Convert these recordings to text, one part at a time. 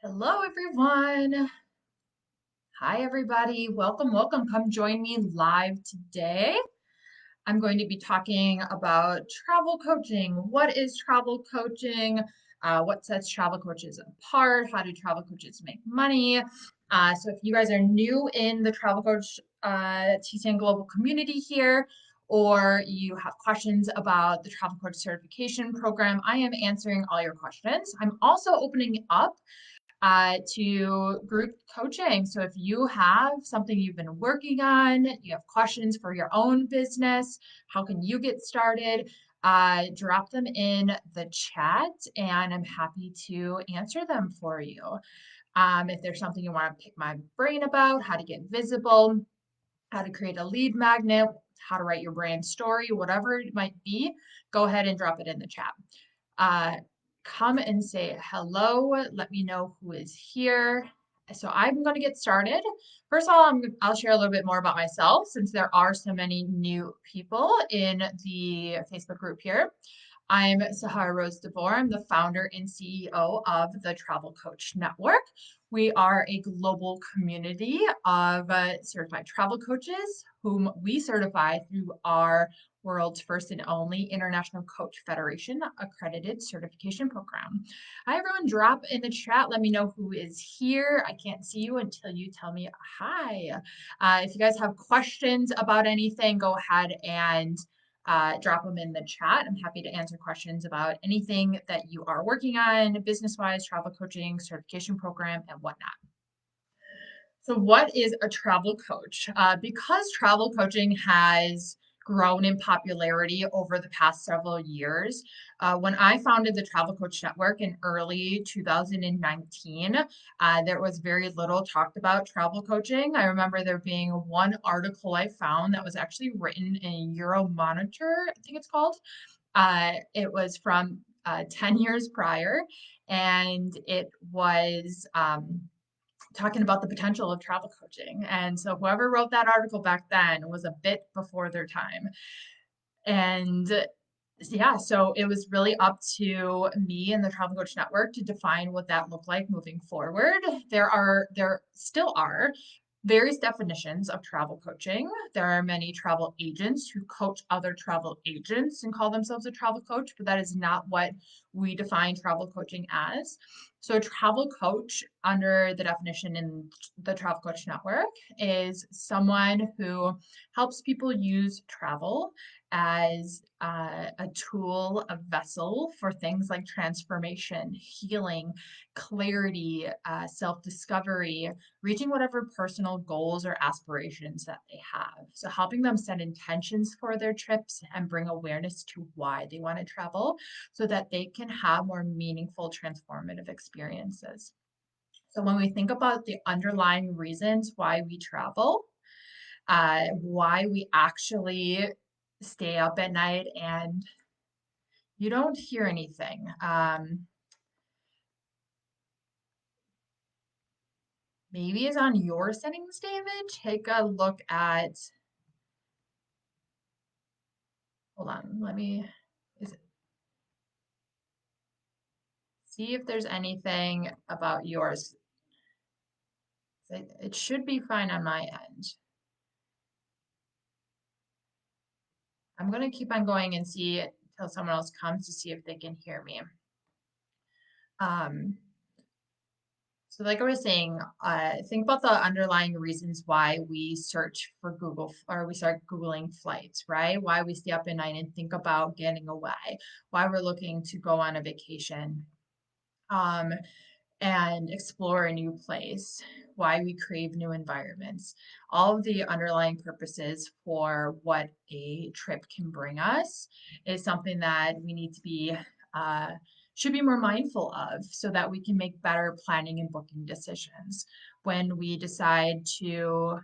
Hello, everyone. Hi, everybody. Welcome, welcome. Come join me live today. I'm going to be talking about travel coaching. What is travel coaching? What sets travel coaches apart? How do travel coaches make money? So if you guys are new in the Travel Coach TCN Global community here, or you have questions about the Travel Coach certification program, I am answering all your questions. I'm also opening up to group coaching. So if you have something you've been working on, you have questions for your own business, how can you get started? Drop them in the chat and I'm happy to answer them for you. If there's something you want to pick my brain about, how to get visible, how to create a lead magnet, how to write your brand story, whatever it might be, go ahead and drop it in the chat. Uh, Come and say hello. Let me know who is here. So I'm going to get started. First of all, I'll share a little bit more about myself since there are so many new people in the Facebook group here. I'm Sahara Rose DeVore. I'm the founder and CEO of the Travel Coach Network. We are a global community of certified travel coaches whom we certify through our world's first and only International Coach Federation accredited certification program. Hi, everyone. Drop in the chat. Let me know who is here. I can't see you until you tell me hi. If you guys have questions about anything, go ahead and drop them in the chat. I'm happy to answer questions about anything that you are working on, business-wise, travel coaching, certification program, and whatnot. So, what is a travel coach? Because travel coaching has grown in popularity over the past several years, when I founded the Travel Coach Network in early 2019, there was very little talked about travel coaching. I remember there being one article I found that was actually written in Euromonitor, I think it's called. It was from 10 years prior, and it was talking about the potential of travel coaching. And so whoever wrote that article back then was a bit before their time. And yeah, so it was really up to me and the Travel Coach Network to define what that looked like moving forward. There still are various definitions of travel coaching. There are many travel agents who coach other travel agents and call themselves a travel coach, but that is not what we define travel coaching as. So, a travel coach, under the definition in the Travel Coach Network, is someone who helps people use travel as a tool, a vessel for things like transformation, healing, clarity, self discovery, reaching whatever personal goals or aspirations that they have. So, helping them set intentions for their trips and bring awareness to why they want to travel so that they can have more meaningful, transformative experiences. So, when we think about the underlying reasons why we travel, why we actually stay up at night and you don't hear anything. Maybe it's on your settings, David. Take a look at, hold on, let me is it, see if there's anything about yours. It should be fine on my end. I'm going to keep on going and see until someone else comes to see if they can hear me. Um, So, like I was saying, think about the underlying reasons why we search for Google or we start Googling flights, right? Why we stay up at night and think about getting away, why we're looking to go on a vacation um, and explore a new place, why we crave new environments. All of the underlying purposes for what a trip can bring us is something that we need to be uh, should be more mindful of so that we can make better planning and booking decisions when we decide to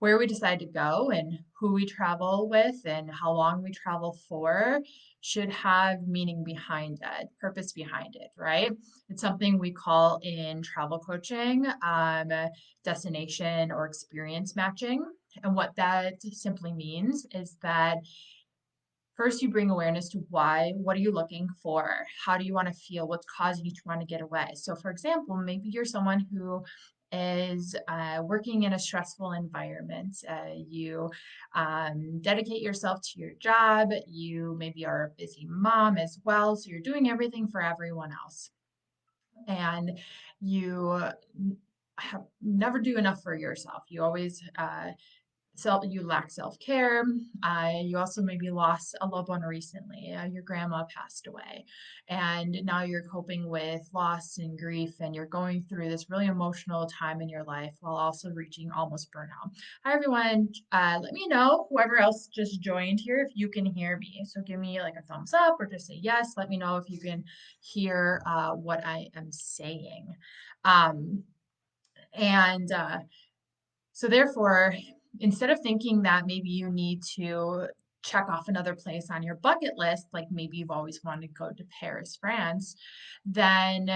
where we decide to go and who we travel with and how long we travel for should have meaning behind it, purpose behind it, right? It's something we call in travel coaching destination or experience matching. And what that simply means is that First, you bring awareness to why. What are you looking for? How do you want to feel? What's causing you to want to get away? So, for example, maybe you're someone who is working in a stressful environment. You dedicate yourself to your job. You maybe are a busy mom as well. So, you're doing everything for everyone else. And you have never do enough for yourself. You always you lack self-care. You also maybe lost a loved one recently. Your grandma passed away, and now you're coping with loss and grief, and you're going through this really emotional time in your life while also reaching almost burnout. Hi, everyone. Let me know, whoever else just joined here, if you can hear me. So give me like a thumbs up or just say yes. Let me know if you can hear what I am saying. Um, and so therefore, instead of thinking that maybe you need to check off another place on your bucket list, like maybe you've always wanted to go to Paris, France, then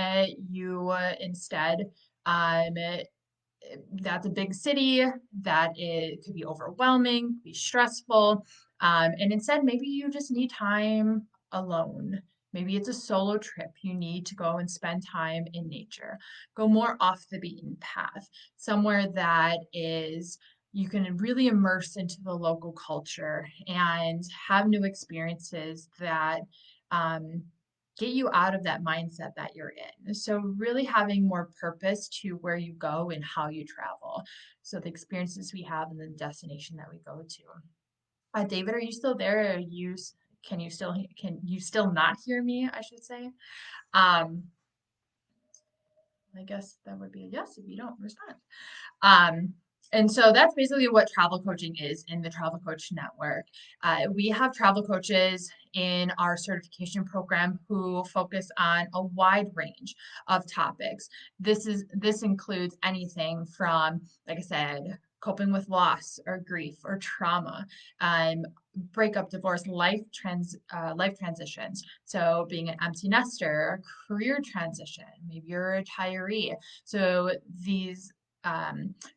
you instead, that's a big city, that it could be overwhelming, be stressful, and instead maybe you just need time alone. Maybe it's a solo trip. You need to go and spend time in nature. Go more off the beaten path, somewhere that is you can really immerse into the local culture and have new experiences that um, get you out of that mindset that you're in. So, really having more purpose to where you go and how you travel. So, the experiences we have and the destination that we go to. David, are you still there? Can you still not hear me? I should say. Um, I guess that would be a yes if you don't respond. Um, and so that's basically what travel coaching is in the Travel Coach Network. We have travel coaches in our certification program who focus on a wide range of topics. This includes anything from, like I said, coping with loss or grief or trauma, um, breakup, divorce, life transitions. So being an empty nester, a career transition, maybe you're a retiree. So these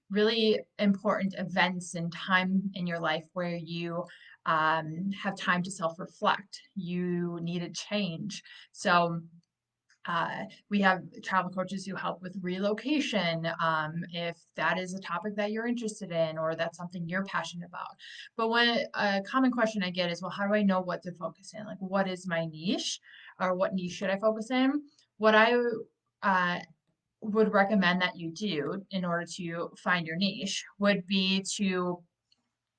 really important events and time in your life where you have time to self-reflect. You need a change. So we have travel coaches who help with relocation if that is a topic that you're interested in or that's something you're passionate about. But when a common question I get is, well, how do I know what to focus in? Like, what is my niche or what niche should I focus in? What I uh, would recommend that you do in order to find your niche would be to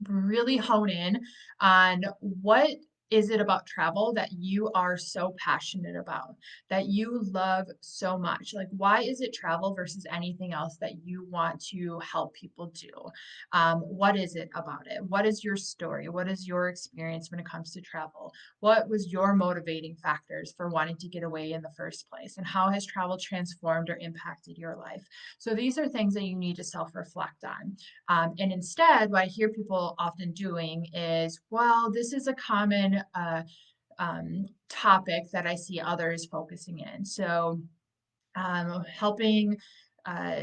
really hone in on what is it about travel that you are so passionate about, that you love so much? Like, why is it travel versus anything else that you want to help people do? What is it about it? What is your story? What is your experience when it comes to travel? What was your motivating factors for wanting to get away in the first place? And how has travel transformed or impacted your life? So, these are things that you need to self reflect on. And instead, what I hear people often doing is, well, this is a common topic that I see others focusing in. So, helping uh,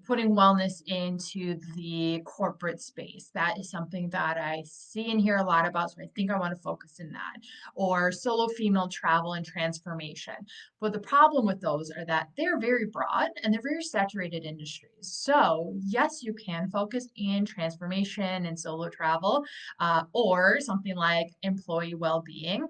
putting wellness into the corporate space. That is something that I see and hear a lot about. So I think I want to focus in that. Or solo female travel and transformation. But the problem with those are that they're very broad and they're very saturated industries. So, yes, you can focus in transformation and solo travel or something like employee well being.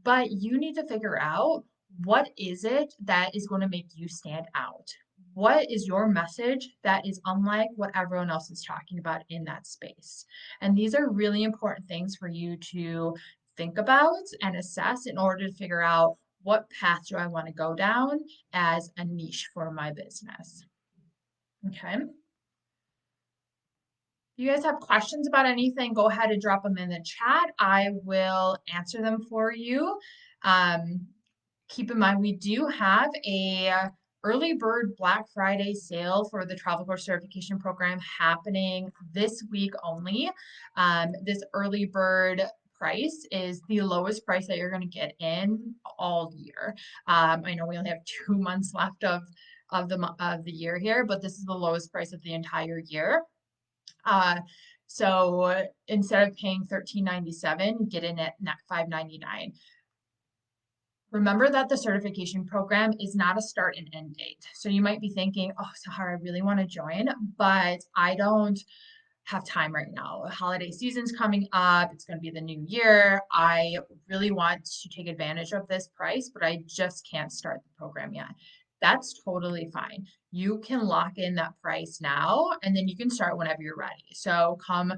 But you need to figure out what is it that is going to make you stand out? What is your message that is unlike what everyone else is talking about in that space? And these are really important things for you to think about and assess in order to figure out what path do I want to go down as a niche for my business. Okay. If you guys have questions about anything, go ahead and drop them in the chat. I will answer them for you. Um, keep in mind, we do have a early bird Black Friday sale for the Travel Coach Certification Program happening this week only. This early bird price is the lowest price that you're going to get in all year. I know we only have 2 months left of the year here, but this is the lowest price of the entire year. Uh, So instead of paying $13.97, get in at $5.99. Remember that the certification program is not a start and end date. So you might be thinking, oh, Sahara, I really want to join, but I don't have time right now. Holiday season's coming up. It's going to be the new year. I really want to take advantage of this price, but I just can't start the program yet. That's totally fine. You can lock in that price now, and then you can start whenever you're ready. So come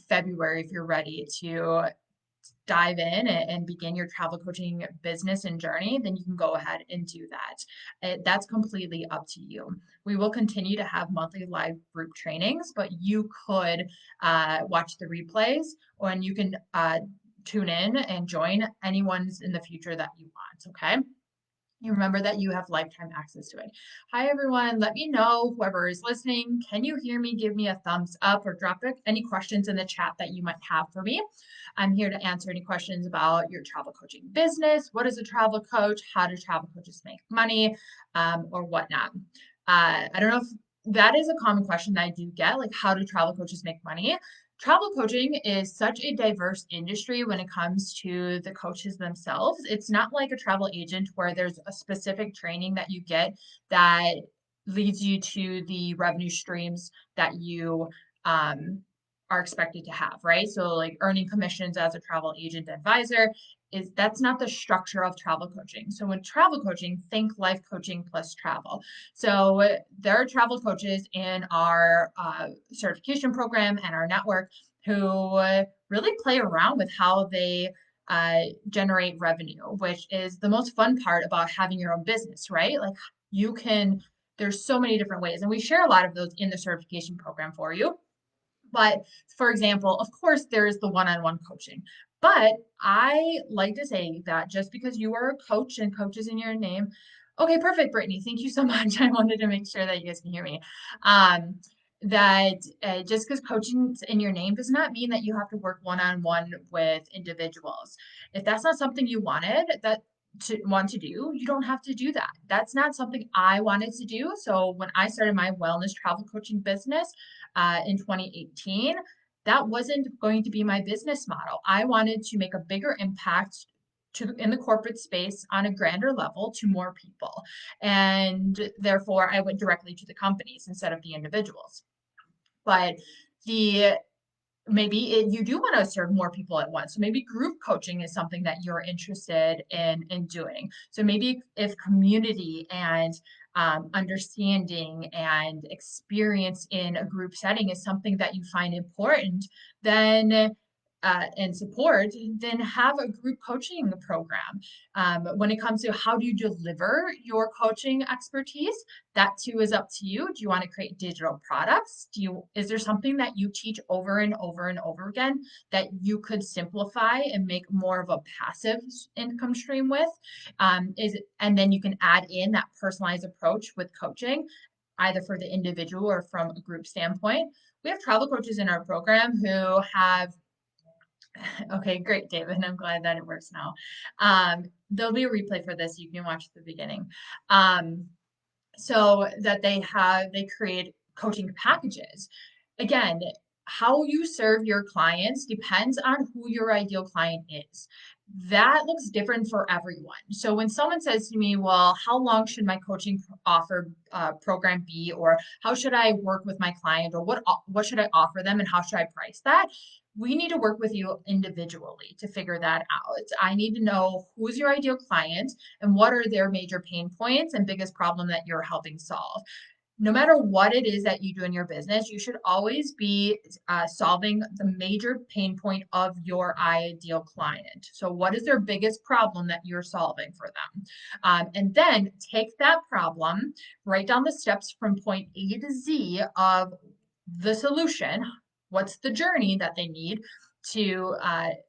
February, if you're ready to dive in and begin your travel coaching business and journey, then you can go ahead and do that. That's completely up to you. We will continue to have monthly live group trainings, but you could watch the replays, and you can tune in and join anyone's in the future that you want. Okay. You remember that you have lifetime access to it. Hi, everyone. Let me know, whoever is listening, can you hear me? Give me a thumbs up or drop any questions in the chat that you might have for me. I'm here to answer any questions about your travel coaching business. What is a travel coach? How do travel coaches make money, or whatnot? I don't know if that is a common question that I do get, like how do travel coaches make money? Travel coaching is such a diverse industry when it comes to the coaches themselves. It's not like a travel agent where there's a specific training that you get that leads you to the revenue streams that you are expected to have, right? So like earning commissions as a travel agent advisor is that's not the structure of travel coaching. So when travel coaching, think life coaching plus travel. So there are travel coaches in our certification program and our network who really play around with how they generate revenue, which is the most fun part about having your own business, right? Like you can, there's so many different ways, and we share a lot of those in the certification program for you. But for example, of course, there is the one-on-one coaching. But I like to say that just because you are a coach and coach is in your name, okay, perfect, Brittany. Thank you so much. I wanted to make sure that you guys can hear me. Um, that just because coaching's in your name does not mean that you have to work one-on-one with individuals. If that's not something you wanted, that to want to do, you don't have to do that. That's not something I wanted to do. So when I started my wellness travel coaching business, in 2018, that wasn't going to be my business model. I wanted to make a bigger impact in the corporate space on a grander level to more people. And therefore, I went directly to the companies instead of the individuals. But the you do want to serve more people at once. So maybe group coaching is something that you're interested in doing. So maybe if community and understanding and experience in a group setting is something that you find important, then and support, then have a group coaching program. When it comes to how do you deliver your coaching expertise, that too is up to you. Do you want to create digital products? Is there something that you teach over and over and over again that you could simplify and make more of a passive income stream with? And then you can add in that personalized approach with coaching, either for the individual or from a group standpoint. We have travel coaches in our program who have okay, great, David. I'm glad that it works now. There'll be a replay for this. You can watch at the beginning. So that they create coaching packages. Again, how you serve your clients depends on who your ideal client is. That looks different for everyone. So when someone says to me, well, how long should my coaching offer program be, or how should I work with my client, or what should I offer them and how should I price that? We need to work with you individually to figure that out. I need to know who's your ideal client and what are their major pain points and biggest problem that you're helping solve. No matter what it is that you do in your business, you should always be solving the major pain point of your ideal client. So, what is their biggest problem that you're solving for them? And then take that problem, write down the steps from point A to Z of the solution. What's the journey that they need to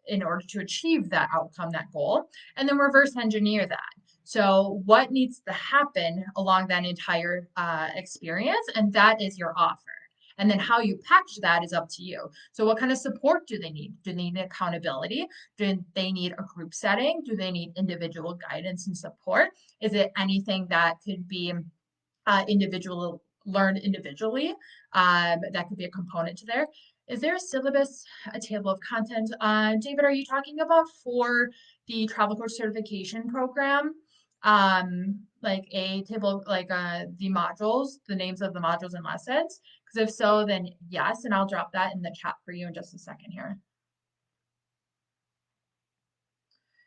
in order to achieve that outcome, that goal, and then reverse engineer that. So what needs to happen along that entire experience, and that is your offer. And then how you package that is up to you. So what kind of support do they need? Do they need accountability? Do they need a group setting? Do they need individual guidance and support? Is it anything that could be individual learned individually? That could be a component to there. Is there a syllabus, a table of content? David, are you talking about for the travel coach certification program? Like a table, like the modules, the names of the modules and lessons? Because if so, then yes, and I'll drop that in the chat for you in just a second here.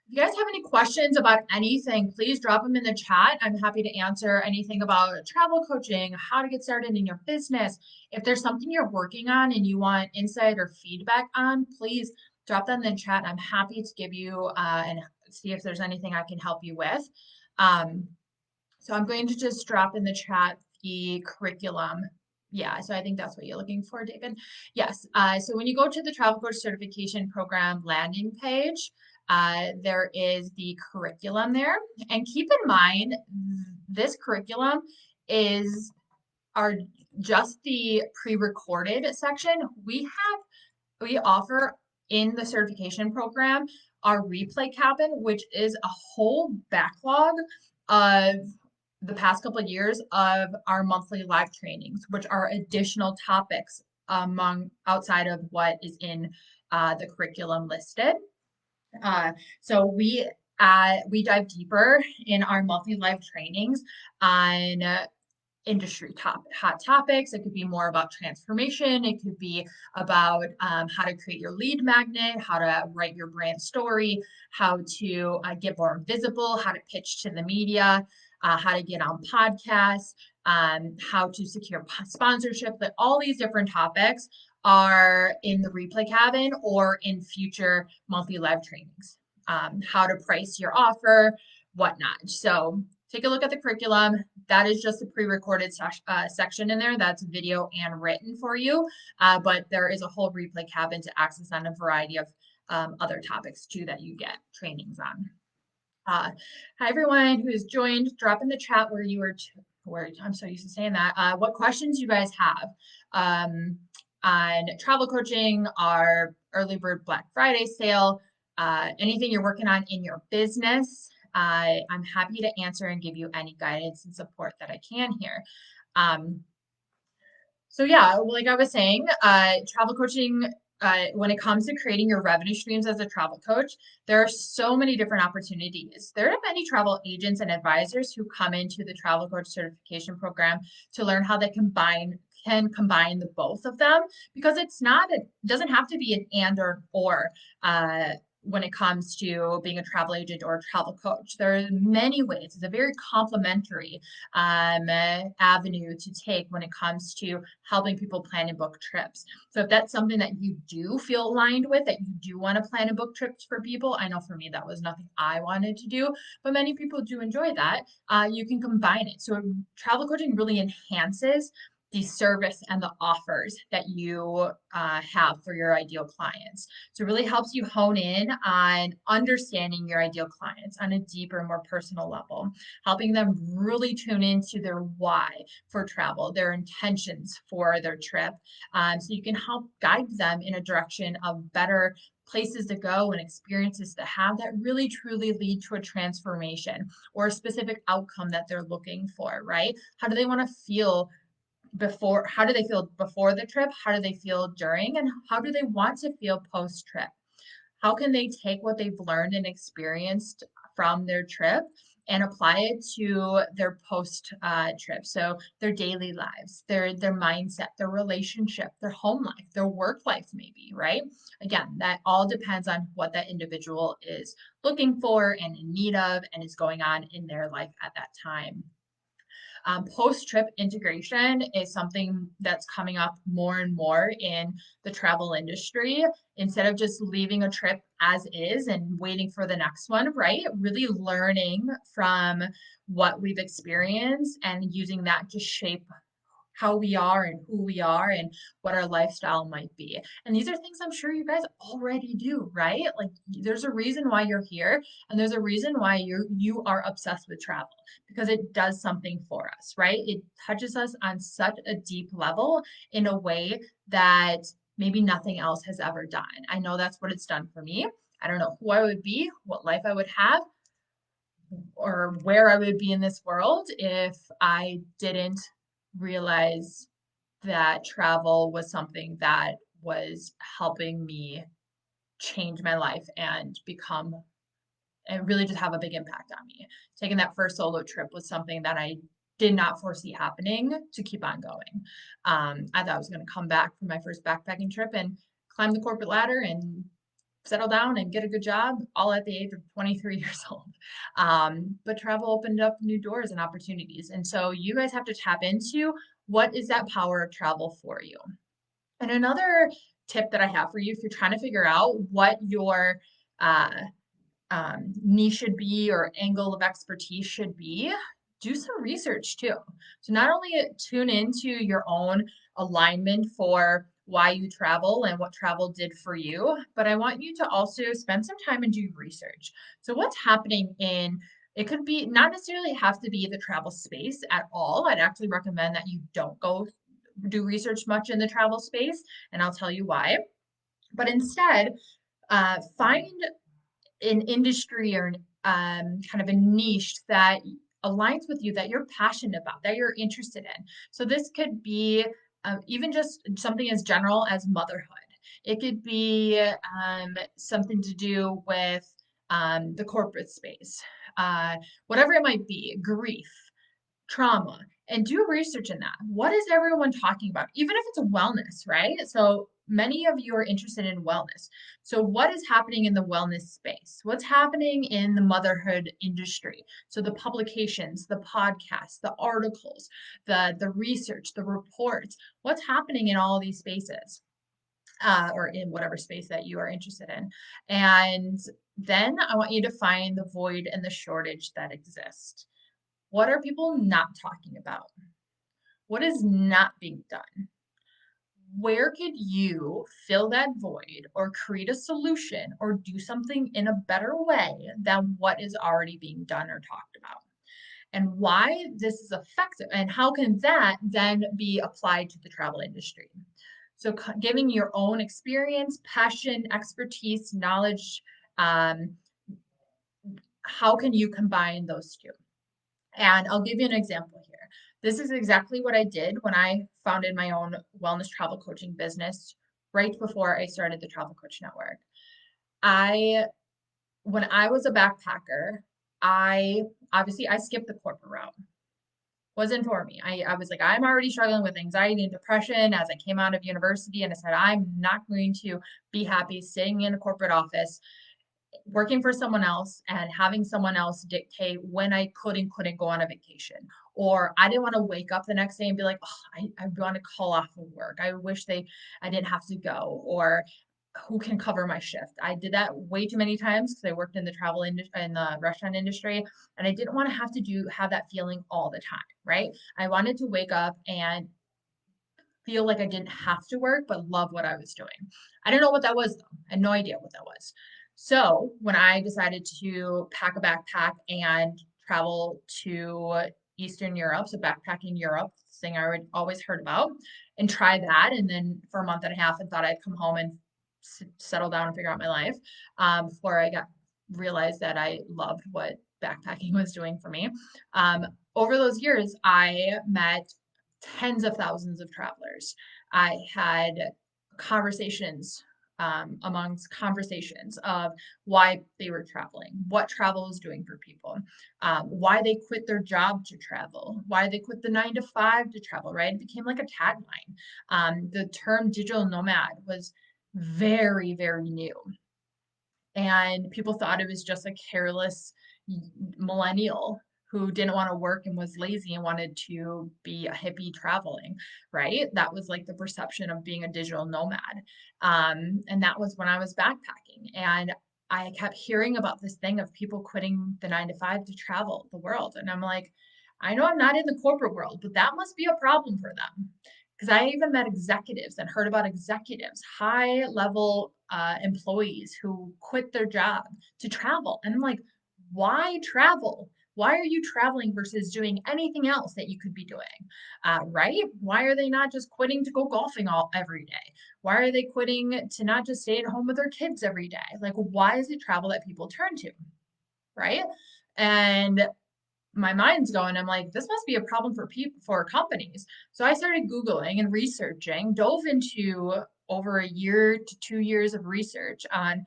If you guys have any questions about anything, please drop them in the chat. I'm happy to answer anything about travel coaching, how to get started in your business. If there's something you're working on and you want insight or feedback on, please drop that in the chat. I'm happy to give you and see if there's anything I can help you with. So I'm going to just drop in the chat the curriculum. Yeah, so I think that's what you're looking for, David. Yes, so when you go to the Travel Coach Certification Program landing page, there is the curriculum there. And keep in mind, this curriculum is just the pre-recorded section. We offer in the certification program our replay cabin, which is a whole backlog of the past couple of years of our monthly live trainings, which are additional topics outside of what is in the curriculum listed. So we dive deeper in our monthly live trainings on industry hot topics. It could be more about transformation. It could be about how to create your lead magnet, how to write your brand story, how to get more visible, how to pitch to the media, how to get on podcasts, how to secure sponsorship. But all these different topics are in the replay cabin or in future monthly live trainings. How to price your offer, whatnot. So take a look at the curriculum. That is just a pre-recorded section in there. That's video and written for you. But there is a whole replay cabin to access on a variety of other topics too that you get trainings on. Hi everyone who has joined. Drop in the chat where you are, where I'm so used to saying that. What questions you guys have on travel coaching, our early bird Black Friday sale, anything you're working on in your business. I'm happy to answer and give you any guidance and support that I can here. So yeah, like I was saying, travel coaching, when it comes to creating your revenue streams as a travel coach, there are so many different opportunities. There are many travel agents and advisors who come into the travel coach certification program to learn how they can combine the both of them, because it doesn't have to be an and or when it comes to being a travel agent or a travel coach. There are many ways. It's a very complementary avenue to take when it comes to helping people plan and book trips. So if that's something that you do feel aligned with, that you do want to plan and book trips for people, I know for me that was nothing I wanted to do, but many people do enjoy that. You can combine it. So travel coaching really enhances the service and the offers that you have for your ideal clients. So it really helps you hone in on understanding your ideal clients on a deeper, more personal level, helping them really tune into their why for travel, their intentions for their trip. So you can help guide them in a direction of better places to go and experiences to have that really truly lead to a transformation or a specific outcome that they're looking for, right? How do they want to feel before? How do they feel before the trip? How do they feel during? And how do they want to feel post trip? How can they take what they've learned and experienced from their trip and apply it to their post trip? So their daily lives, their mindset, their relationship, their home life, their work life, maybe, right? Again, that all depends on what that individual is looking for and in need of and is going on in their life at that time. Post-trip integration is something that's coming up more and more in the travel industry. Instead of just leaving a trip as is and waiting for the next one, right? Really learning from what we've experienced and using that to shape how we are and who we are and what our lifestyle might be. And these are things I'm sure you guys already do, right? Like there's a reason why you're here and there's a reason why you are obsessed with travel, because it does something for us, right? It touches us on such a deep level in a way that maybe nothing else has ever done. I know that's what it's done for me. I don't know who I would be, what life I would have, or where I would be in this world if I didn't realize that travel was something that was helping me change my life and become and really just have a big impact on me. Taking that first solo trip was something that I did not foresee happening to keep on going. I thought I was going to come back from my first backpacking trip and climb the corporate ladder and settle down and get a good job, all at the age of 23 years old. But travel opened up new doors and opportunities. And so you guys have to tap into what is that power of travel for you. And another tip that I have for you, if you're trying to figure out what your uh, niche should be or angle of expertise should be, do some research too. So not only tune into your own alignment for why you travel and what travel did for you, but I want you to also spend some time and do research. So what's happening in it could be not necessarily have to be the travel space at all. I'd actually recommend that you don't go do research much in the travel space, and I'll tell you why. But instead, find an industry or kind of a niche that aligns with you, that you're passionate about, that you're interested in. So this could be even just something as general as motherhood. It could be something to do with the corporate space, whatever it might be, grief, trauma, and do research in that. What is everyone talking about? Even if it's a wellness, right? So many of you are interested in wellness. So what is happening in the wellness space? What's happening in the motherhood industry? So the publications, the podcasts, the articles, the research, the reports, what's happening in all of these spaces? Or in whatever space that you are interested in. And then I want you to find the void and the shortage that exist. What are people not talking about? What is not being done? Where could you fill that void or create a solution or do something in a better way than what is already being done or talked about? And why this is effective, and how can that then be applied to the travel industry? So, giving your own experience, passion, expertise, knowledge, um, how can you combine those two? And I'll give you an example here. This is exactly what I did when I founded my own wellness travel coaching business right before I started the Travel Coach Network. I, when I was a backpacker, I obviously I skipped the corporate route. Wasn't for me. I was like, I'm already struggling with anxiety and depression as I came out of university, and I said, I'm not going to be happy sitting in a corporate office working for someone else and having someone else dictate when I could and couldn't go on a vacation. Or I didn't want to wake up the next day and be like, oh, I want to call off of work. I wish I didn't have to go. Or who can cover my shift? I did that way too many times because I worked in the travel industry, in the restaurant industry, and I didn't want to have that feeling all the time, right? I wanted to wake up and feel like I didn't have to work, but love what I was doing. I didn't know what that was though. I had no idea what that was. So when I decided to pack a backpack and travel to Eastern Europe, so backpacking Europe, thing I would always heard about, and try that, and then for a month and a half, and thought I'd come home and settle down and figure out my life before I got realized that I loved what backpacking was doing for me. Over those years, I met tens of thousands of travelers. I had conversations amongst conversations of why they were traveling, what travel is doing for people, why they quit their job to travel, why they quit the 9 to 5 to travel, right? It became like a tagline. The term digital nomad was very, very new. And people thought it was just a careless millennial who didn't want to work and was lazy and wanted to be a hippie traveling, right? That was like the perception of being a digital nomad. And that was when I was backpacking. And I kept hearing about this thing of people quitting the 9 to 5 to travel the world. And I'm like, I know I'm not in the corporate world, but that must be a problem for them. Because I even met executives and heard about executives, high level employees who quit their job to travel. And I'm like, why travel? Why are you traveling versus doing anything else that you could be doing? Right? Why are they not just quitting to go golfing every day? Why are they quitting to not just stay at home with their kids every day? Like, why is it travel that people turn to? Right? And my mind's going, I'm like, this must be a problem for people, for companies. So I started Googling and researching, dove into over a year to 2 years of research on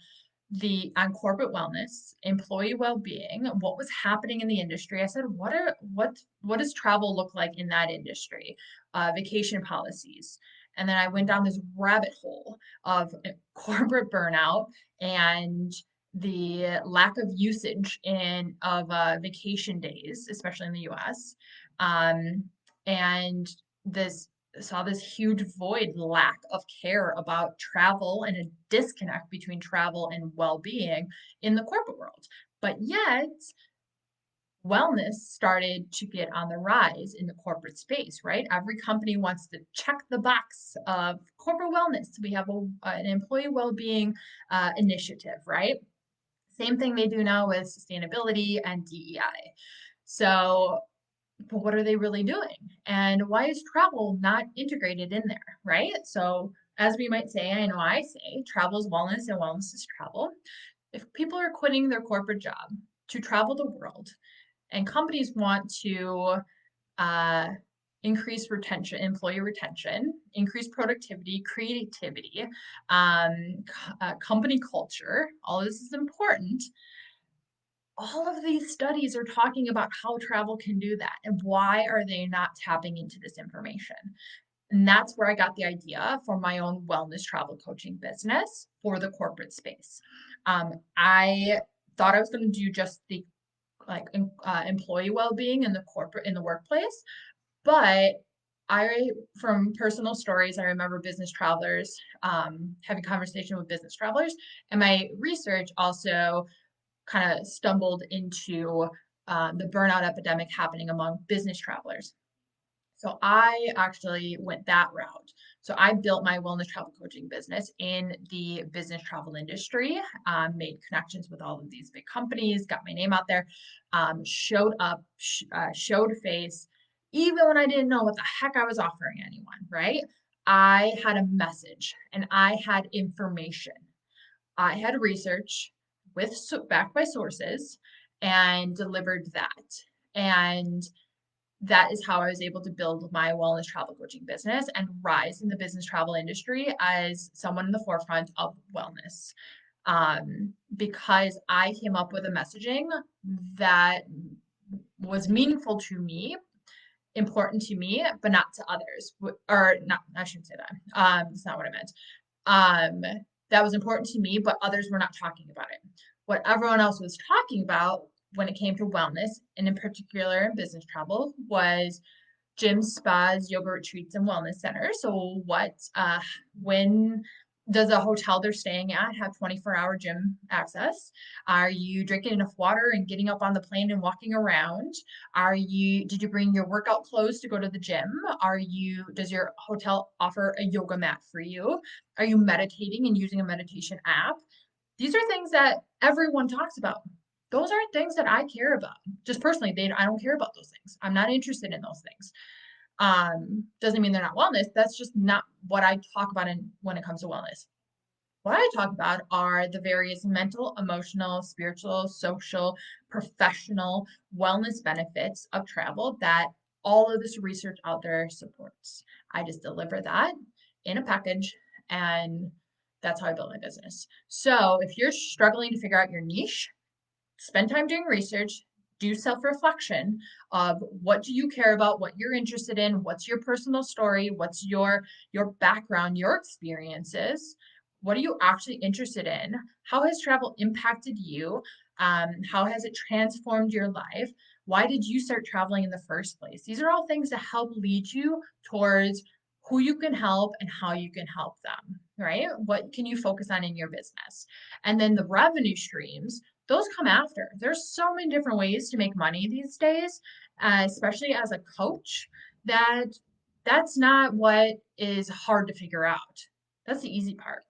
corporate wellness, employee well-being, what was happening in the industry. I said, what does travel look like in that industry? Vacation policies. And then I went down this rabbit hole of corporate burnout and the lack of usage of vacation days, especially in the US. Um, and this saw this huge void lack of care about travel and a disconnect between travel and well-being in the corporate world. But yet, wellness started to get on the rise in the corporate space, right? Every company wants to check the box of corporate wellness. We have an employee well-being initiative, right? Same thing they do now with sustainability and DEI. So, but what are they really doing? And why is travel not integrated in there, right? So, as we might say, I know I say, travel is wellness and wellness is travel. If people are quitting their corporate job to travel the world, and companies want to uh, increase retention, employee retention, increase productivity, creativity, company culture, all this is important. All of these studies are talking about how travel can do that and why are they not tapping into this information. And that's where I got the idea for my own wellness travel coaching business for the corporate space. I thought I was going to do just the employee well-being in the workplace, but I, from personal stories, I remember business travelers, having conversation with business travelers, and my research also kind of stumbled into the burnout epidemic happening among business travelers. So I actually went that route. So I built my wellness travel coaching business in the business travel industry, made connections with all of these big companies, got my name out there, showed up, showed face, even when I didn't know what the heck I was offering anyone, right? I had a message and I had information. I had research backed by sources and delivered that. And that is how I was able to build my wellness travel coaching business and rise in the business travel industry as someone in the forefront of wellness. Because I came up with a messaging that was meaningful to me, important to me, but not to others. Or not, I shouldn't say that. That's not what I meant. That was important to me, but others were not talking about it. What everyone else was talking about when it came to wellness, and in particular in business travel, was gyms, spas, yoga retreats, and wellness centers. So, when does a hotel they're staying at have 24-hour gym access? Are you drinking enough water and getting up on the plane and walking around? Did you bring your workout clothes to go to the gym? Does your hotel offer a yoga mat for you? Are you meditating and using a meditation app? These are things that everyone talks about. Those aren't things that I care about. Just personally, I don't care about those things. I'm not interested in those things. Doesn't mean they're not wellness. That's just not what I talk about when it comes to wellness. What I talk about are the various mental, emotional, spiritual, social, professional wellness benefits of travel that all of this research out there supports. I just deliver that in a package, and that's how I build my business. So if you're struggling to figure out your niche, spend time doing research, do self-reflection of what do you care about, what you're interested in, what's your personal story, what's your background, your experiences, what are you actually interested in, how has travel impacted you, how has it transformed your life, why did you start traveling in the first place? These are all things to help lead you towards who you can help and how you can help them, right? What can you focus on in your business? And then the revenue streams, those come after. There's so many different ways to make money these days, especially as a coach, that that's not what is hard to figure out. That's the easy part.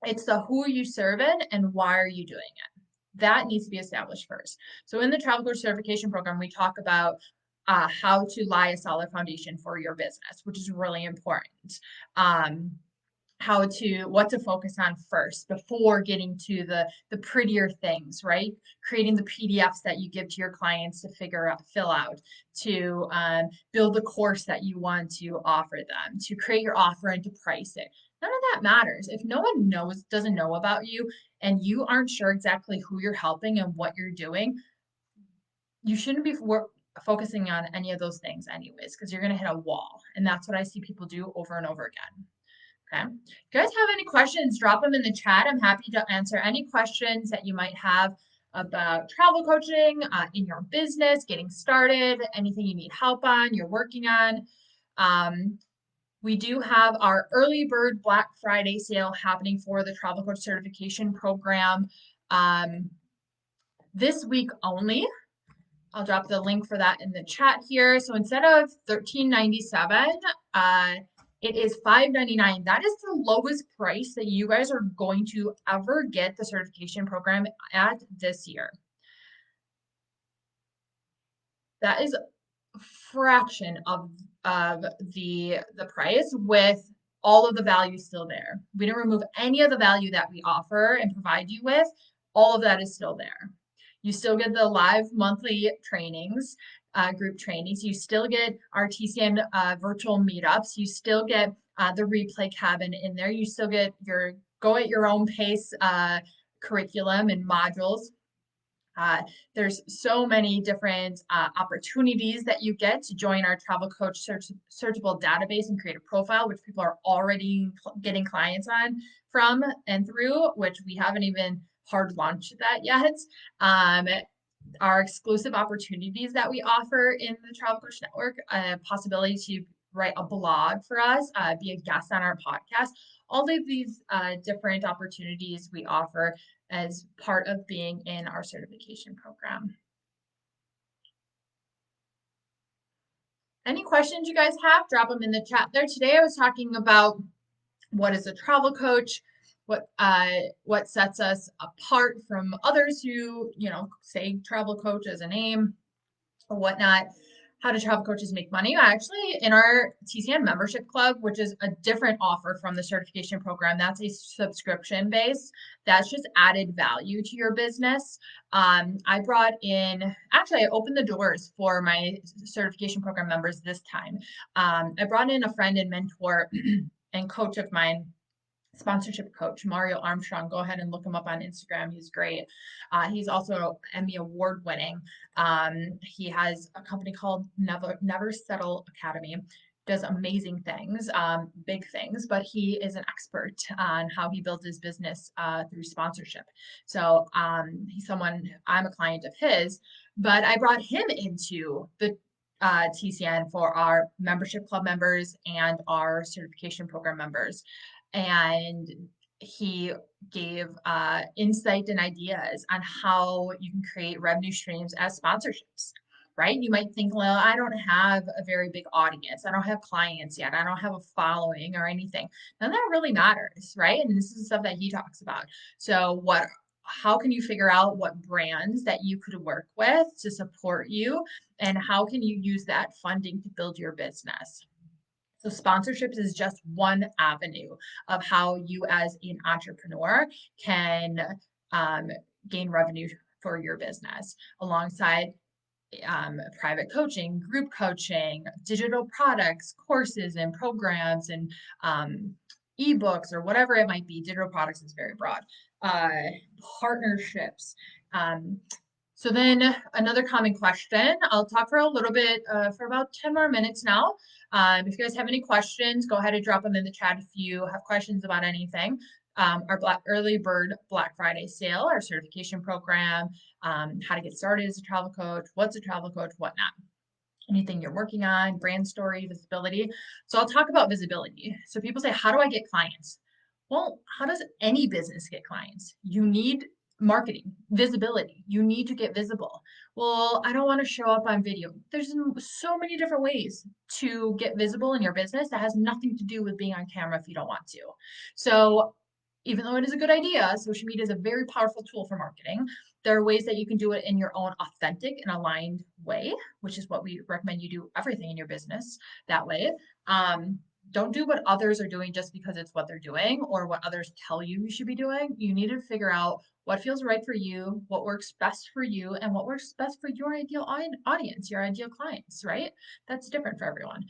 It's the who are you serving and why are you doing it. That needs to be established first. So in the travel coach certification program, we talk about how to lie a solid foundation for your business, which is really important. Um, what to focus on first before getting to the prettier things, right? Creating the PDFs that you give to your clients to fill out, to build the course that you want to offer them, to create your offer and to price it. None of that matters if no one doesn't know about you, and you aren't sure exactly who you're helping and what you're doing. You shouldn't be focusing on any of those things anyways, because you're going to hit a wall, and that's what I see people do over and over again. Okay. If you guys have any questions, drop them in the chat. I'm happy to answer any questions that you might have about travel coaching in your business, getting started, anything you need help on, you're working on. We do have our early bird Black Friday sale happening for the Travel Coach Certification Program this week only. I'll drop the link for that in the chat here. So instead of $13.97, it is $5.99. That is the lowest price that you guys are going to ever get the certification program at this year. That is a fraction of the price with all of the value still there. We didn't remove any of the value that we offer and provide you with. All of that is still there. You still get the live monthly trainings, group trainings. You still get our TCN virtual meetups. You still get the replay cabin in there. You still get your go at your own pace curriculum and modules. There's so many different opportunities that you get to join our travel coach searchable database and create a profile, which people are already getting clients on from and through, which we haven't even hard launched that yet. Our exclusive opportunities that we offer in the Travel Coach Network, possibility to write a blog for us, be a guest on our podcast. All of these different opportunities we offer as part of being in our certification program. Any questions you guys have, drop them in the chat there. Today I was talking about what is a travel coach, what sets us apart from others who, say travel coach as a name or whatnot. How do travel coaches make money? Actually, in our TCN membership club, which is a different offer from the certification program, that's a subscription base. That's just added value to your business. I opened the doors for my certification program members this time. I brought in a friend and mentor and coach of mine, sponsorship coach, Mario Armstrong. Go ahead and look him up on Instagram. He's great. He's also Emmy Award winning. He has a company called Never Settle Academy. Does amazing things, big things, but he is an expert on how he builds his business through sponsorship. So he's someone, I'm a client of his, but I brought him into the TCN for our membership club members and our certification program members. And he gave insight and ideas on how you can create revenue streams as sponsorships, right? You might think, well, I don't have a very big audience. I don't have clients yet. I don't have a following or anything. None of that really matters, right? And this is the stuff that he talks about. So how can you figure out what brands that you could work with to support you? And how can you use that funding to build your business? So sponsorships is just one avenue of how you as an entrepreneur can gain revenue for your business alongside private coaching, group coaching, digital products, courses and programs and ebooks or whatever it might be. Digital products is very broad. Partnerships. So then another common question, I'll talk for a little bit, for about 10 more minutes now. If you guys have any questions, go ahead and drop them in the chat if you have questions about anything. Our early bird Black Friday sale, our certification program, how to get started as a travel coach, what's a travel coach, whatnot. Anything you're working on, brand story, visibility. So I'll talk about visibility. So people say, how do I get clients? Well, how does any business get clients? You need marketing, visibility. You need to get visible. Well, I don't want to show up on video. There's so many different ways to get visible in your business that has nothing to do with being on camera if you don't want to. So even though it is a good idea, social media is a very powerful tool for marketing. There are ways that you can do it in your own authentic and aligned way, which is what we recommend you do everything in your business that way. Don't do what others are doing just because it's what they're doing or what others tell you you should be doing. You need to figure out what feels right for you, what works best for you, and what works best for your ideal audience, your ideal clients, right? That's different for everyone.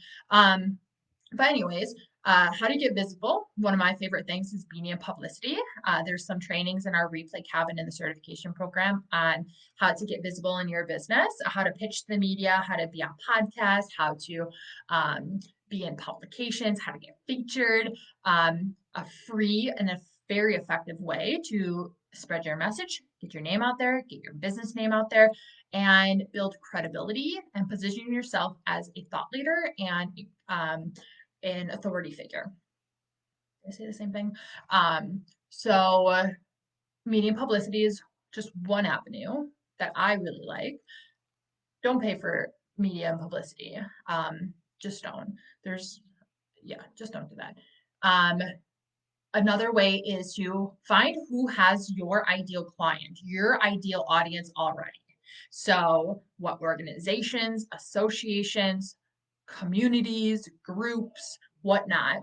But anyways, how to get visible. One of my favorite things is media publicity. There's some trainings in our replay cabin in the certification program on how to get visible in your business, how to pitch to the media, how to be on podcasts, how to be in publications, how to get featured. A free and a very effective way to spread your message, get your name out there, get your business name out there, and build credibility and position yourself as a thought leader and an authority figure. Did I say the same thing? So media publicity is just one avenue that I really like. Don't pay for media and publicity. Just don't. Just don't do that. Another way is to find who has your ideal client, your ideal audience already. So, what organizations, associations, communities, groups, whatnot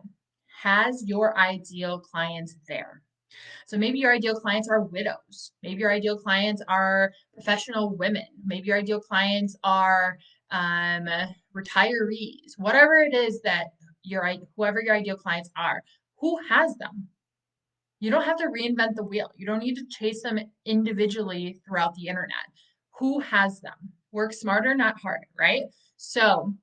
has your ideal clients there. So maybe your ideal clients are widows. Maybe your ideal clients are professional women. Maybe your ideal clients are retirees. Whatever it is that whoever your ideal clients are, who has them? You don't have to reinvent the wheel. You don't need to chase them individually throughout the internet. Who has them? Work smarter, not harder, right? So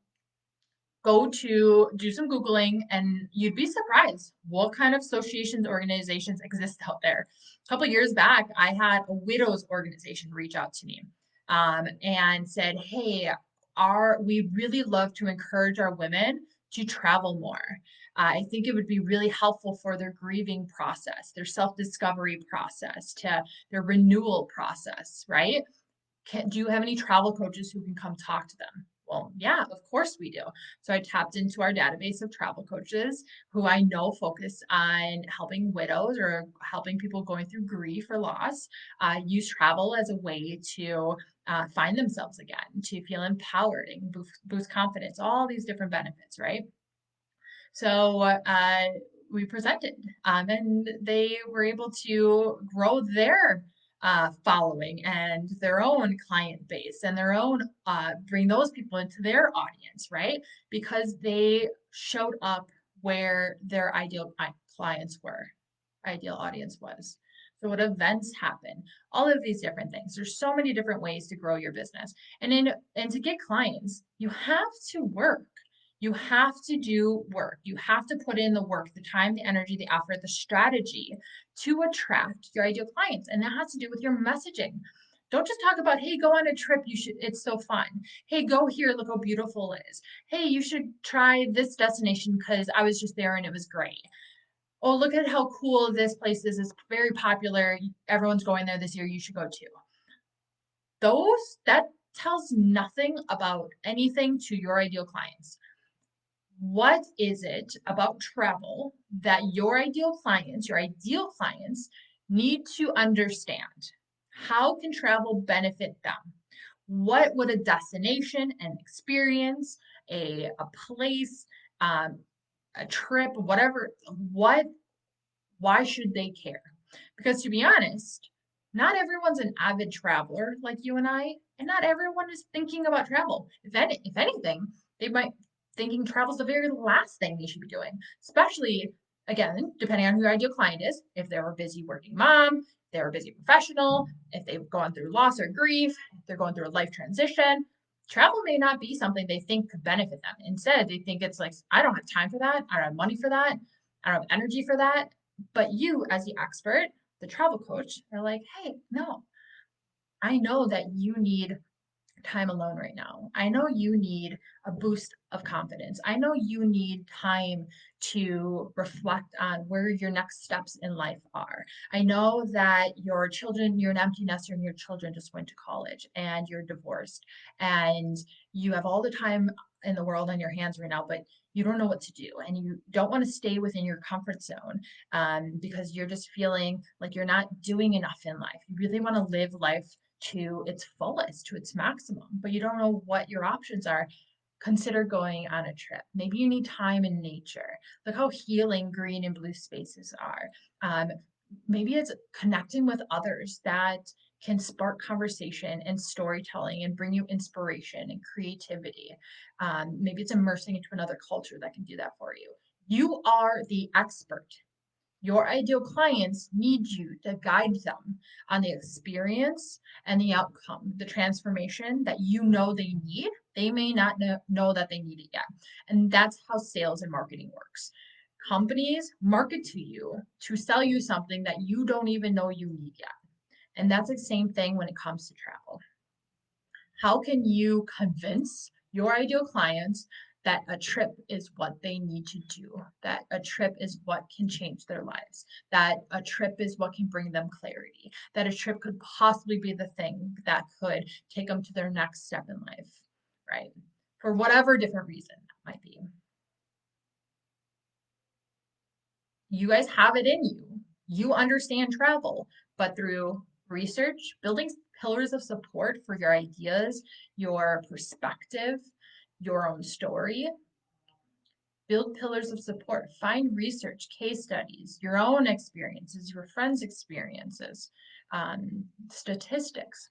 go to do some Googling and you'd be surprised what kind of associations, organizations exist out there. A couple years back, I had a widows organization reach out to me and said, hey, we'd really love to encourage our women to travel more. I think it would be really helpful for their grieving process, their self-discovery process, to their renewal process, right? Do you have any travel coaches who can come talk to them? Well, yeah, of course we do. So I tapped into our database of travel coaches who I know focus on helping widows or helping people going through grief or loss use travel as a way to find themselves again, to feel empowered and boost confidence, all these different benefits, right? So we presented, and they were able to grow their following and their own client base and their own bring those people into their audience, right? Because they showed up where their ideal clients were, ideal audience was. So what events happen, all of these different things. There's so many different ways to grow your business. And to get clients, you have to work. You have to do work. You have to put in the work, the time, the energy, the effort, the strategy to attract your ideal clients. And that has to do with your messaging. Don't just talk about, hey, go on a trip. It's so fun. Hey, go here. Look how beautiful it is. Hey, you should try this destination because I was just there and it was great. Oh, look at how cool this place is. It's very popular. Everyone's going there this year. You should go too. That tells nothing about anything to your ideal clients. What is it about travel that your ideal clients need to understand? How can travel benefit them? What would a destination, an experience, a place, a trip, whatever, why should they care? Because to be honest, not everyone's an avid traveler like you and I, and not everyone is thinking about travel. If anything, they might thinking travel is the very last thing they should be doing, especially again, depending on who your ideal client is. If they're a busy working mom, if they're a busy professional, if they've gone through loss or grief, if they're going through a life transition, travel may not be something they think could benefit them. Instead, they think it's like, I don't have time for that. I don't have money for that. I don't have energy for that. But you, as the expert, the travel coach, are like, hey, no, I know that you need time alone right now. I know you need a boost of confidence. I know you need time to reflect on where your next steps in life are. I know that your children, you're an empty nester and your children just went to college and you're divorced and you have all the time in the world on your hands right now, but you don't know what to do and you don't want to stay within your comfort zone because you're just feeling like you're not doing enough in life. You really want to live life to its fullest, to its maximum, but you don't know what your options are. consider going on a trip. Maybe you need time in nature. Look how healing green and blue spaces are. Maybe it's connecting with others that can spark conversation and storytelling and bring you inspiration and creativity. Maybe it's immersing into another culture that can do that for you. You are the expert. Your ideal clients need you to guide them on the experience and the outcome, the transformation that you know they need. They may not know that they need it yet. And that's how sales and marketing works. Companies market to you to sell you something that you don't even know you need yet. And that's the same thing when it comes to travel. How can you convince your ideal clients that a trip is what they need to do, that a trip is what can change their lives, that a trip is what can bring them clarity, that a trip could possibly be the thing that could take them to their next step in life, right? For whatever different reason that might be. You guys have it in you. You understand travel, but through research, building pillars of support for your ideas, your perspective, your own story, build pillars of support. Find research, case studies, your own experiences, your friends' experiences, statistics,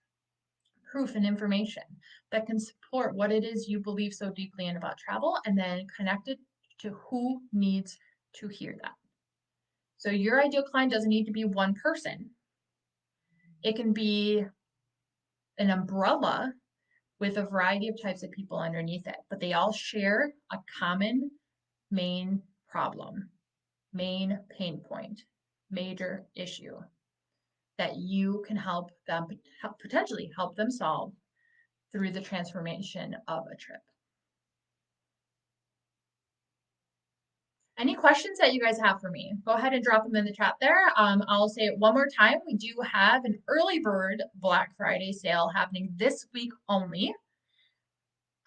proof, and information that can support what it is you believe so deeply in about travel, and then connect it to who needs to hear that. So your ideal client doesn't need to be one person. It can be an umbrella with a variety of types of people underneath it, but they all share a common main problem, main pain point, major issue that you can help them potentially help them solve through the transformation of a trip. Any questions that you guys have for me, go ahead and drop them in the chat there. I'll say it one more time. We do have an early bird Black Friday sale happening this week only.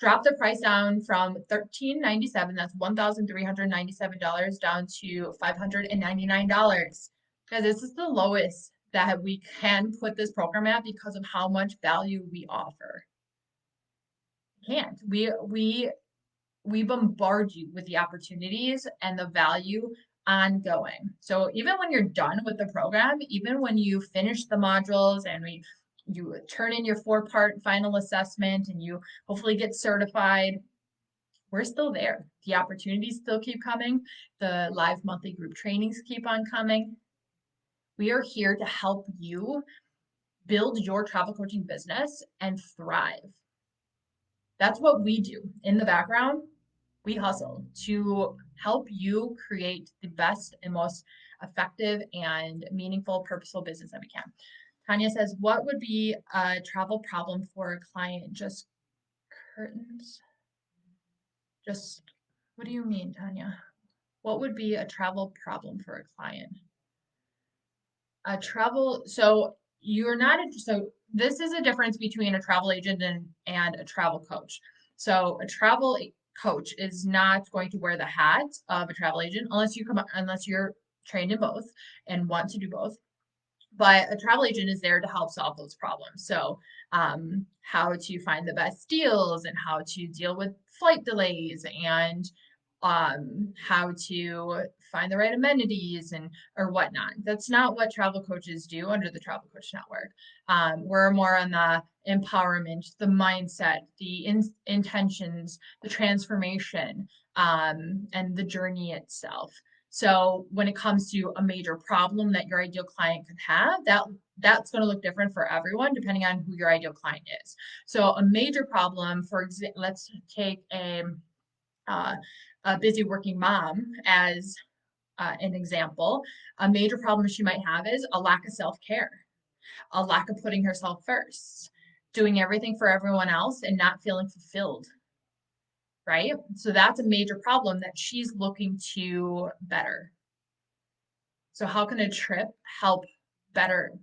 Drop the price down from $13.97, that's $1,397, down to $599. Because this is the lowest that we can put this program at because of how much value we offer. Can't. We bombard you with the opportunities and the value ongoing. So even when you're done with the program, even when you finish the modules and you turn in your 4-part final assessment and you hopefully get certified, we're still there. The opportunities still keep coming. The live monthly group trainings keep on coming. We are here to help you build your travel coaching business and thrive. That's what we do in the background. We hustle to help you create the best and most effective and meaningful, purposeful business that we can. Tanya says, what would be a travel problem for a client? Just curtains? Just, what do you mean, Tanya? What would be a travel problem for a client? So you're not, so this is a difference between a travel agent and a travel coach. So a travel coach is not going to wear the hat of a travel agent unless you're trained in both and want to do both. But a travel agent is there to help solve those problems. So how to find the best deals and how to deal with flight delays and how to find the right amenities and or whatnot. That's not what travel coaches do under the Travel Coach Network. We're more on the empowerment, the mindset, the intentions, the transformation, and the journey itself. So when it comes to a major problem that your ideal client could have, that's going to look different for everyone depending on who your ideal client is. So a major problem, for example, let's take a busy working mom as an example. A major problem she might have is a lack of self-care, a lack of putting herself first, doing everything for everyone else and not feeling fulfilled, right? So that's a major problem that she's looking to better. So how can a trip help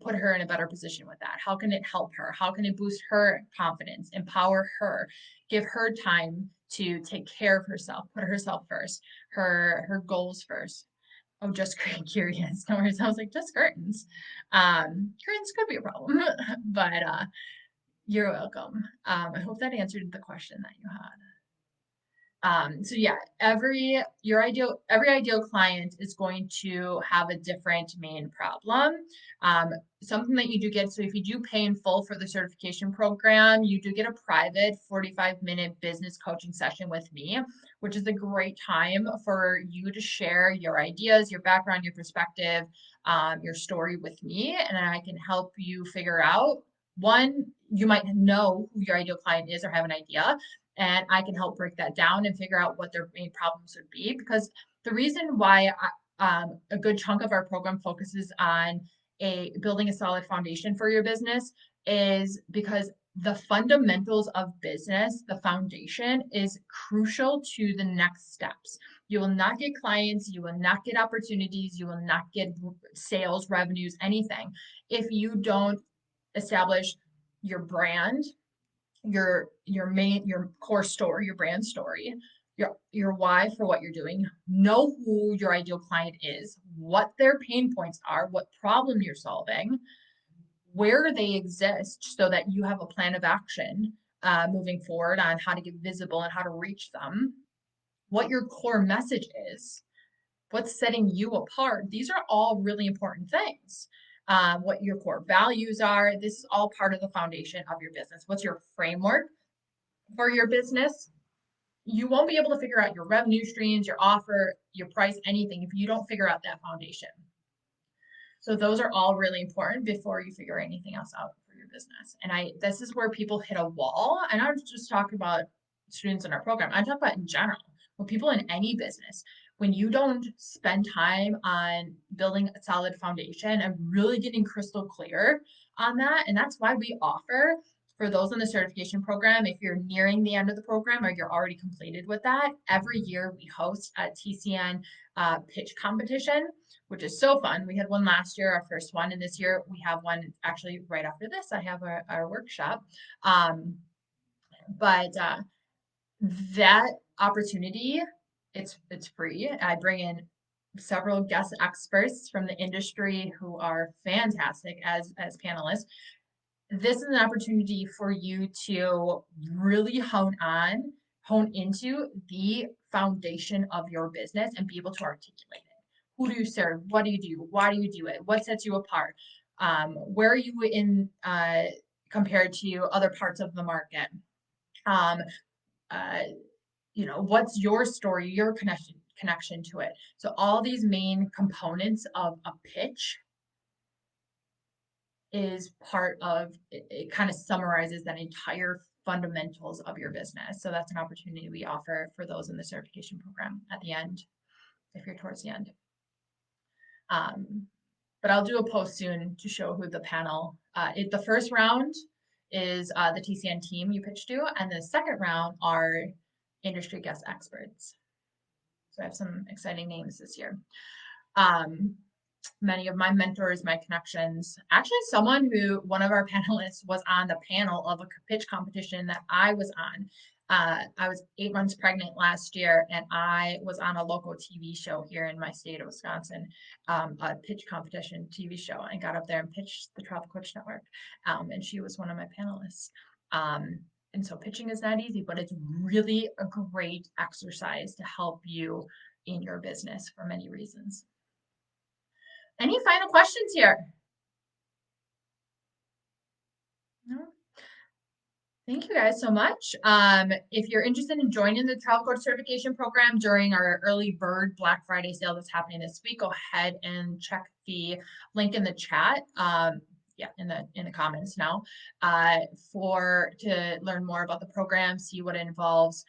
put her in a better position with that? How can it help her? How can it boost her confidence, empower her, give her time to take care of herself, put herself first, her goals first? Oh, just curious. No worries. I was like, just curtains. Curtains could be a problem, but you're welcome. I hope that answered the question that you had. So yeah, every ideal client is going to have a different main problem. Um, Something that you do get, so if you do pay in full for the certification program, you do get a private 45-minute business coaching session with me, which is a great time for you to share your ideas, your background, your perspective, your story with me, and I can help you figure out one, you might know who your ideal client is or have an idea, and I can help break that down and figure out what their main problems would be. Because the reason why a good chunk of our program focuses on building a solid foundation for your business is because the fundamentals of business, the foundation, is crucial to the next steps. You will not get clients, you will not get opportunities, you will not get sales, revenues, anything if you don't establish your brand, your core story, your brand story, your why for what you're doing, know who your ideal client is, what their pain points are, what problem you're solving, where they exist so that you have a plan of action moving forward on how to get visible and how to reach them, what your core message is, what's setting you apart. These are all really important things. What your core values are. This is all part of the foundation of your business. What's your framework for your business? You won't be able to figure out your revenue streams, your offer, your price, anything if you don't figure out that foundation. So those are all really important before you figure anything else out for your business. And this is where people hit a wall. And I'm just talking about students in our program. I'm talking about in general, with people in any business. When you don't spend time on building a solid foundation and really getting crystal clear on that, and that's why we offer for those in the certification program, if you're nearing the end of the program or you're already completed with that, every year we host a TCN pitch competition, which is so fun. We had one last year, our first one, and this year we have one actually right after this. I have our workshop. But that opportunity, it's free. I bring in several guest experts from the industry who are fantastic as panelists. This is an opportunity for you to really hone into the foundation of your business and be able to articulate it. Who do you serve? What do you do? Why do you do it? What sets you apart? Where are you in compared to other parts of the market? Um, uh, what's your story, your connection to it? So all these main components of a pitch is part of it kind of summarizes that entire fundamentals of your business. So that's an opportunity we offer for those in the certification program at the end, if you're towards the end. But I'll do a post soon to show who the panel, the first round is the TCN team you pitch to, and the second round are industry guest experts. So I have some exciting names this year. Many of my mentors, my connections. Actually, one of our panelists was on the panel of a pitch competition that I was on. I was 8 months pregnant last year, and I was on a local TV show here in my state of Wisconsin, a pitch competition TV show. I got up there and pitched the Travel Coach Network, and she was one of my panelists. And so pitching is not easy, but it's really a great exercise to help you in your business for many reasons. Any final questions here? No? Thank you guys so much. If you're interested in joining the Travel Coach Certification Program during our early bird Black Friday sale that's happening this week, go ahead and check the link in the chat. Yeah, in the comments now, to learn more about the program, see what it involves,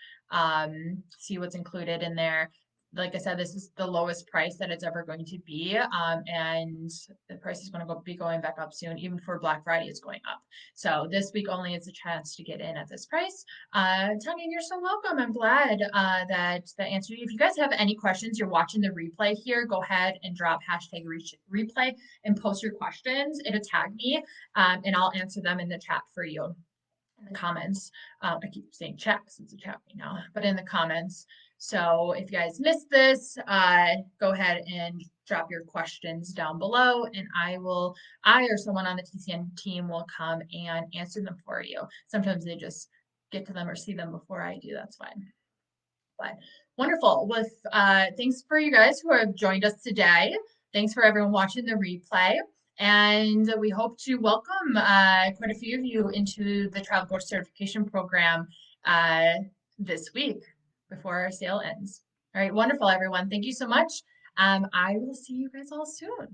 see what's included in there. Like I said, this is the lowest price that it's ever going to be, and the price is going to be going back up soon. Even for Black Friday, it's going up. So this week only is a chance to get in at this price. Tanya, you're so welcome. I'm glad that answered you. If you guys have any questions, you're watching the replay here, go ahead and drop hashtag replay and post your questions. It'll tag me, and I'll answer them in the chat for you. In the comments. I keep saying chat because it's a chat right now, but in the comments. So if you guys missed this, go ahead and drop your questions down below, and I or someone on the TCN team will come and answer them for you. Sometimes they just get to them or see them before I do. That's fine. But wonderful. With thanks for you guys who have joined us today. Thanks for everyone watching the replay. And we hope to welcome quite a few of you into the Travel Coach Certification Program uh, this week before our sale ends. All right, wonderful, everyone. Thank you so much. I will see you guys all soon.